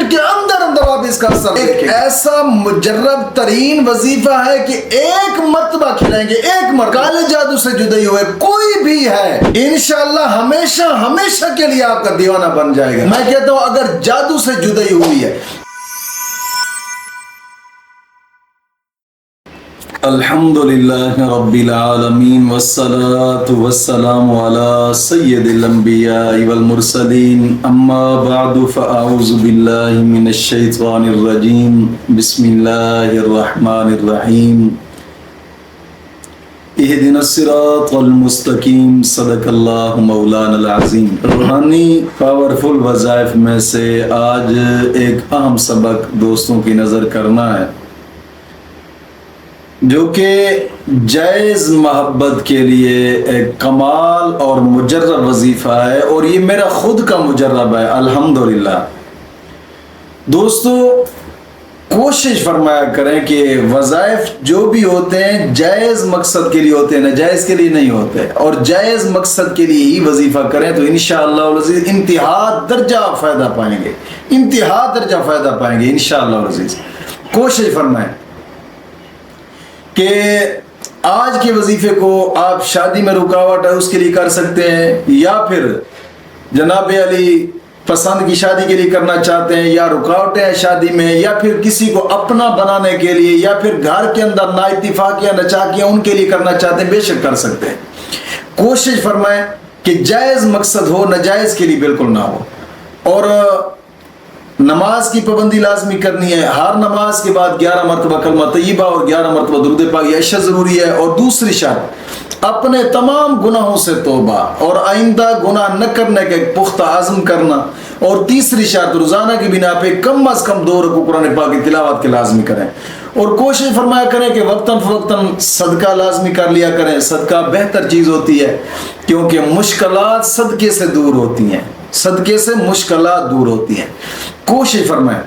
Minute کے اندر اندر آپ اس کا اثر دیکھیں۔ ایسا مجرب ترین وظیفہ ہے کہ ایک مرتبہ کھلائیں گے، ایک مرتبہ کالے جادو سے جدائی ہوئے کوئی بھی ہے انشاءاللہ ہمیشہ ہمیشہ کے لیے آپ کا دیوانہ بن جائے گا۔ میں کہتا ہوں اگر جادو سے جدائی ہوئی ہے، الحمدللہ رب العالمین والصلاة والسلام علی سید الانبیاء والمرسلین، اما بعد فاعوذ باللہ من الشیطان الرجیم، بسم اللہ الرحمن الرحیم، اہدنا الصراط المستقیم، صدق اللہ مولانا العظیم۔ روحانی پاورفل وظائف میں سے آج ایک اہم سبق دوستوں کی نظر کرنا ہے، جو کہ جائز محبت کے لیے ایک کمال اور مجرب وظیفہ ہے، اور یہ میرا خود کا مجرب ہے الحمدللہ۔ دوستو کوشش فرمایا کریں کہ وظائف جو بھی ہوتے ہیں جائز مقصد کے لیے ہوتے ہیں، ناجائز کے لیے نہیں ہوتے، اور جائز مقصد کے لیے ہی وظیفہ کریں تو انشاءاللہ العزیز انتہا درجہ فائدہ پائیں گے، انتہا درجہ فائدہ پائیں گے انشاءاللہ العزیز۔ کوشش فرمائیں کہ آج کے وظیفے کو آپ شادی میں رکاوٹ ہے اس کے لیے کر سکتے ہیں، یا پھر جناب علی پسند کی شادی کے لیے کرنا چاہتے ہیں، یا رکاوٹیں ہیں شادی میں، یا پھر کسی کو اپنا بنانے کے لیے، یا پھر گھر کے اندر نا اتفاقیاں نچاکیاں ان کے لیے کرنا چاہتے ہیں، بے شک کر سکتے ہیں۔ کوشش فرمائیں کہ جائز مقصد ہو، ناجائز کے لیے بالکل نہ ہو۔ اور نماز کی پابندی لازمی کرنی ہے، ہر نماز کے بعد 11 مرتبہ کلمہ طیبہ اور 11 مرتبہ درود پاک، یہ اشیاء ضروری ہے۔ اور دوسری شرط اپنے تمام گناہوں سے توبہ اور آئندہ گناہ نہ کرنے کا ایک پختہ عزم کرنا۔ اور تیسری شرط روزانہ کی بنا پہ کم از کم 2 رکوع قرآن پاک کی تلاوت کے لازمی کریں، اور کوشش فرمایا کریں کہ وقتاً فوقتاً صدقہ لازمی کر لیا کریں۔ صدقہ بہتر چیز ہوتی ہے کیونکہ مشکلات صدقے سے دور ہوتی ہیں، صدقے سے مشکلات دور ہوتی ہیں۔ کوشش فرمائیں،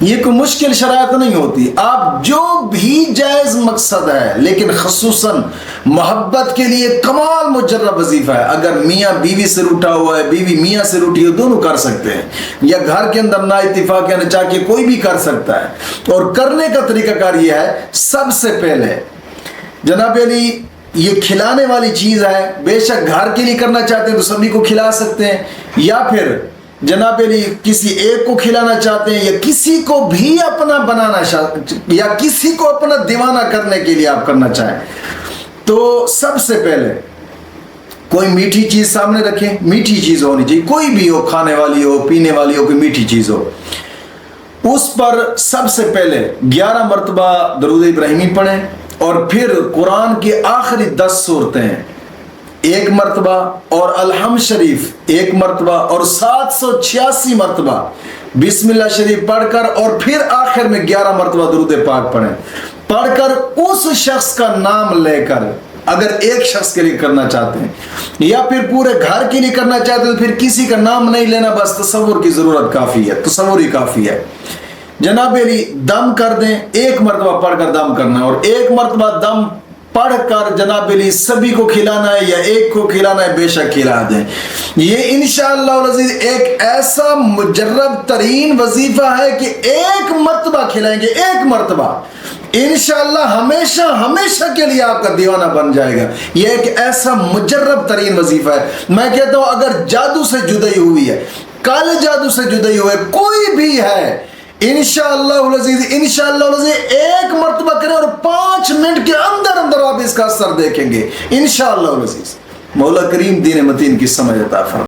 یہ کوئی مشکل شرائط نہیں ہوتی، آپ جو بھی جائز مقصد ہے لیکن خصوصاً محبت کے لیے کمال مجرب وظیفہ ہے۔ اگر میاں بیوی سے روٹھا ہوا ہے، بیوی میاں سے روٹھی ہو، دونوں کر سکتے ہیں، یا گھر کے اندر نا اتفاق یا نچا کے کوئی بھی کر سکتا ہے۔ اور کرنے کا طریقہ کار یہ ہے، سب سے پہلے جناب علی یہ کھلانے والی چیز ہے، بے شک گھر کے لیے کرنا چاہتے ہیں تو سبھی کو کھلا سکتے ہیں، یا پھر جناب علی کسی ایک کو کھلانا چاہتے ہیں، یا کسی کو بھی اپنا بنانا یا کسی کو اپنا دیوانہ کرنے کے لیے آپ کرنا چاہیں، تو سب سے پہلے کوئی میٹھی چیز سامنے رکھیں، میٹھی چیز ہونی چاہیے، کوئی بھی ہو، کھانے والی ہو، پینے والی ہو، کوئی میٹھی چیز ہو، اس پر سب سے پہلے 11 مرتبہ درود ابراہیمی پڑھیں، اور پھر قرآن کی آخری 10 سورتیں 1 مرتبہ، اور الحمد شریف 1 مرتبہ، اور 786 مرتبہ بسم اللہ شریف پڑھ کر، اور پھر آخر میں 11 مرتبہ درود پاک پڑھیں۔ پڑھ کر اس شخص کا نام لے کر، اگر ایک شخص کے لیے کرنا چاہتے ہیں یا پھر پورے گھر کے لیے کرنا چاہتے ہیں تو پھر کسی کا نام نہیں لینا، بس تصور کی ضرورت کافی ہے، تصور ہی کافی ہے۔ جناب علی دم کر دیں، 1 مرتبہ پڑھ کر دم کرنا، اور 1 مرتبہ دم پڑھ کر جناب علی سبھی کو کھلانا ہے یا ایک کو کھلانا ہے، بے شک کھلا دیں۔ یہ انشاءاللہ العزیز ایک ایسا مجرب ترین وظیفہ ہے کہ 1 مرتبہ کھلائیں گے، 1 مرتبہ انشاءاللہ ہمیشہ ہمیشہ کے لیے آپ کا دیوانہ بن جائے گا۔ یہ ایک ایسا مجرب ترین وظیفہ ہے۔ میں کہتا ہوں اگر جادو سے جدائی ہوئی ہے، کالے جادو سے جدائی ہوئے کوئی بھی ہے، انشاءاللہ العزیز 1 مرتبہ کریں، اور 5 منٹ کے اندر اندر آپ اس کا اثر دیکھیں گے انشاءاللہ العزیز۔ مولا کریم دین متین کی سمجھ عطا فرمائے۔